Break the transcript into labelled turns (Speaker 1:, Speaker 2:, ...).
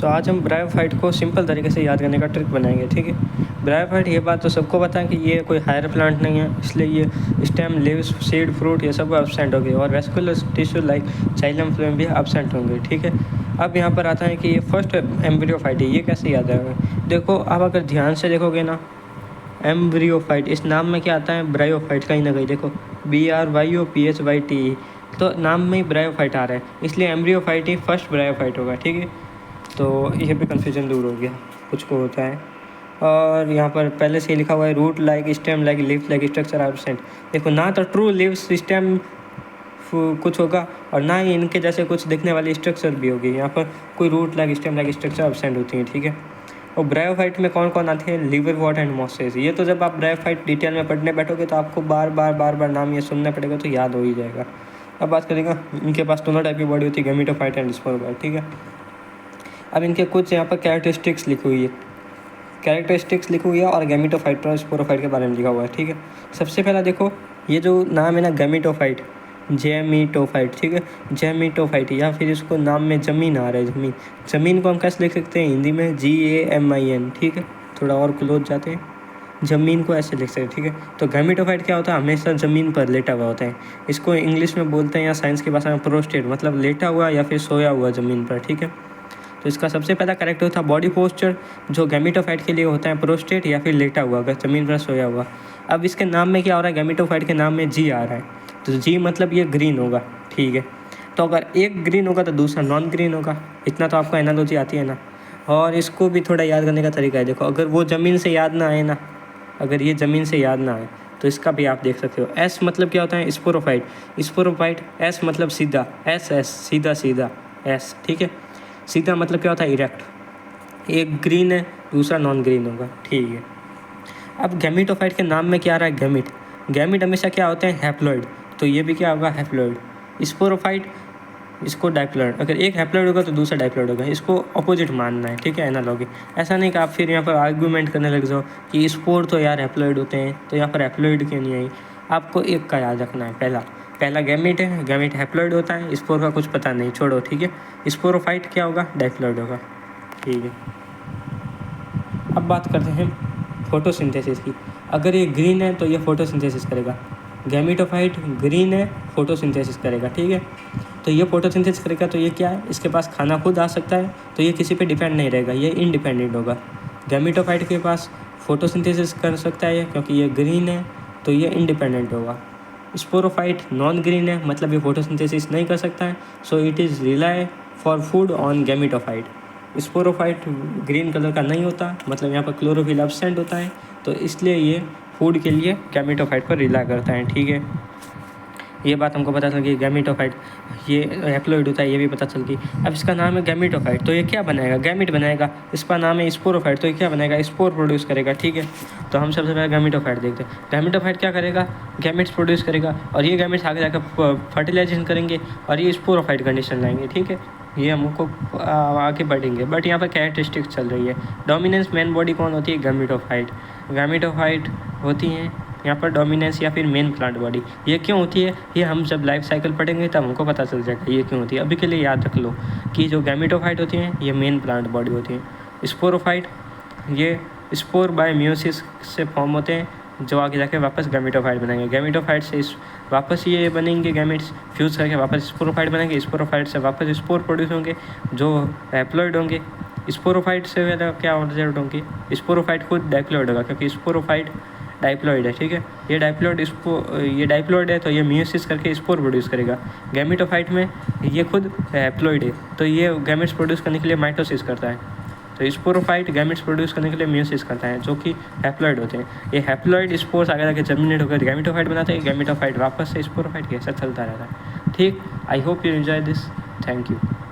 Speaker 1: तो आज हम ब्रायोफाइट को सिंपल तरीके से याद करने का ट्रिक बनाएंगे, ठीक है। ब्रायोफाइट, ये बात तो सबको पता है कि ये कोई हायर प्लांट नहीं है, इसलिए ये स्टेम, लीव्स, सीड, फ्रूट ये सब एब्सेंट होंगे और vascular tissue like xylem phloem भी एब्सेंट होंगे, ठीक है। अब यहाँ पर आता है कि ये फर्स्ट एम्ब्रियोफाइट है। ये कैसे याद आएगा? देखो, आप अगर ध्यान से देखोगे ना, एम्ब्रियोफाइट, इस नाम में क्या आता है? ब्रायोफाइट, कहीं ना कहीं देखो, BRYOPHYTE, तो नाम में ही ब्रायोफाइट आ रहा है, इसलिए एम्ब्रियोफाइट ही फर्स्ट ब्रायोफाइट होगा, ठीक है। तो ये भी कन्फ्यूजन दूर हो गया, कुछ को होता है। और यहाँ पर पहले से ही लिखा हुआ है root like, stem like, leaf like structure absent. देखो, ना तो ट्रू लीव्स, स्टेम कुछ होगा और ना ही इनके जैसे कुछ दिखने वाली स्ट्रक्चर भी होगी। यहाँ पर कोई root like, stem like structure absent होती है, ठीक है। और ब्रायोफाइट में कौन कौन आते हैं? लिवरवॉर्ट एंड मॉसेस। ये तो जब आप ब्रायोफाइट डिटेल में पढ़ने बैठोगे तो आपको बार बार नाम ये सुनना पड़ेगा, तो याद हो ही जाएगा। अब बात करेंगे, इनके पास दोनों टाइप की बॉडी होती है, गैमेटोफाइट एंड स्पोरोफाइट, ठीक है। अब इनके कुछ यहाँ पर कैरेक्टरिस्टिक्स लिखी हुई है और गैमेटोफाइट और स्पोरोफाइट के बारे में लिखा हुआ है, ठीक है। सबसे पहला देखो, ये जो नाम है ना, गैमेटोफाइट, जेमिटोफाइट, ठीक है, जेमिटोफाइट, या फिर इसको नाम में जमीन आ रहा है। जमीन को हम कैसे लिख सकते हैं हिंदी में? GAMIN, ठीक है। थोड़ा और क्लोज जाते हैं, ज़मीन को ऐसे लिख सकते हैं, ठीक है। तो गैमेटोफाइट क्या होता है? हमेशा ज़मीन पर लेटा हुआ होता है। इसको इंग्लिश में बोलते हैं या साइंस की भाषा में प्रोस्टेट, मतलब लेटा हुआ या फिर सोया हुआ ज़मीन पर, ठीक है। तो इसका सबसे पहला कैरेक्टर था बॉडी पोस्चर, जो गैमेटोफाइट के लिए होता है प्रोस्टेट या फिर लेटा हुआ, ज़मीन पर सोया हुआ। अब इसके नाम में क्या हो रहा है? गैमेटोफाइट के नाम में G आ रहा है, तो G मतलब ये ग्रीन होगा, ठीक है। तो अगर एक ग्रीन होगा तो दूसरा नॉन ग्रीन होगा, इतना तो आपको एनालॉजी आती है ना। और इसको भी थोड़ा याद करने का तरीका है। देखो, अगर वो ज़मीन से याद ना आए ना, अगर ये ज़मीन से याद ना आए तो इसका भी आप देख सकते हो। S मतलब क्या होता है? स्पोरोफाइट। S मतलब सीधा, S सीधा S, ठीक है। सीधा मतलब क्या होता है? इरेक्ट। एक ग्रीन है, दूसरा नॉन ग्रीन होगा, ठीक है। अब गैमेटोफाइट के नाम में क्या आ रहा है? गैमिट हमेशा क्या होते हैं? हैप्लॉइड, तो ये भी क्या होगा? हैप्लॉइड। स्पोरोफाइट, इसको डाइप्लॉइड, अगर एक हैप्लॉइड होगा तो दूसरा डाइप्लॉइड होगा, इसको अपोजिट मानना है, ठीक है, एनालॉगी। ऐसा नहीं कि आप फिर यहाँ पर आर्गूमेंट करने लग जाओ कि स्पोर तो यार हैप्लॉइड होते हैं, तो यहाँ पर हैप्लॉइड क्यों नहीं आई। आपको एक का याद रखना है, पहला गैमेट है, गैमेट हैप्लॉइड होता है, स्पोर का कुछ पता नहीं, छोड़ो, ठीक है। स्पोरोफाइट क्या होगा? डाइप्लॉइड होगा, ठीक है। अब बात करते हैं फोटोसिंथेसिस की। अगर ये ग्रीन है तो ये फोटोसिंथेसिस करेगा, गैमेटोफाइट ग्रीन है, फोटोसिंथेसिस करेगा, ठीक है। तो ये फोटोसिंथेसिस करेगा तो ये क्या है? इसके पास खाना खुद आ सकता है, तो ये किसी पे डिपेंड नहीं रहेगा, ये इंडिपेंडेंट होगा। गैमेटोफाइट के पास फोटोसिंथेसिस कर सकता है क्योंकि ये ग्रीन है, तो ये इंडिपेंडेंट होगा। स्पोरोफाइट नॉन ग्रीन है, मतलब ये फोटोसिंथेसिस नहीं कर सकता है, so it is rely for food on gametophyte. Sporophyte green colour का नहीं होता, मतलब यहाँ पर क्लोरोफिल एब्सेंट होता है, तो इसलिए ये फूड के लिए गैमेटोफाइट पर रिलाई करता है, ठीक है। ये बात हमको पता चल गई। गैमेटोफाइट ये हैप्लॉइड होता है, ये भी पता चल गई। अब इसका नाम है गैमेटोफाइट, तो ये क्या बनाएगा? गैमेट बनाएगा। इसका नाम है स्पोरोफाइट, तो ये क्या बनाएगा? स्पोर प्रोड्यूस करेगा, ठीक है। तो हम सबसे पहले गैमेटोफाइट देखते हैं। गैमेटोफाइट क्या करेगा? गैमेट्स प्रोड्यूस करेगा, और ये गैमेट्स आगे जाकर फर्टिलाइजेशन करेंगे और ये स्पोरोफाइट कंडीशन लाएंगे, ठीक है। ये हमको आगे बढ़ेंगे, बट यहाँ पर कैरेक्टरिस्टिक्स चल रही है। डोमिनेंस मेन बॉडी कौन होती है? गैमेटोफाइट होती हैं यहाँ पर डोमिनेंस या फिर मेन प्लांट बॉडी। ये क्यों होती है? ये हम जब लाइफ साइकिल पढ़ेंगे तब हमको पता चल जाएगा ये क्यों होती है। अभी के लिए याद रख लो कि जो गैमेटोफाइट होती हैं ये मेन प्लांट बॉडी होती है। स्पोरोफाइट ये स्पोर बाय मियोसिस से फॉर्म होते हैं, जो आगे जाके वापस गैमेटोफाइट बनेंगे। गैमेटोफाइट से वापस ये बनेंगे, गैमेट्स फ्यूज़ करके वापस स्पोरोफाइट बनेंगे। स्पोरोफाइट से वापस स्पोर प्रोड्यूस होंगे जो हैप्लॉइड होंगे। स्पोरोफाइट से क्या रिजल्ट होंगे? स्पोरोफाइट खुद डाइप्लॉइड होगा, क्योंकि स्पोरोफाइट डाइप्लॉइड है, ठीक है। ये डाइप्लॉइड है, तो ये मियोसिस करके स्पोर प्रोड्यूस करेगा। गैमेटोफाइट में ये खुद हैप्लॉइड है, तो ये गैमेट्स प्रोड्यूस करने के लिए माइटोसिस करता है। तो स्पोरोफाइट गैमेट्स प्रोड्यूस करने के लिए मियोसिस करता है, जो कि हैप्लॉइड होते हैं। ये हैप्लॉइड स्पोर्स आगे जाके जर्मिनेट होकर गैमेटोफाइट बनाते हैं, गैमेटोफाइट वापस से स्पोरोफाइट कैसा चलता रहता है, ठीक। I hope you enjoy this, thank you.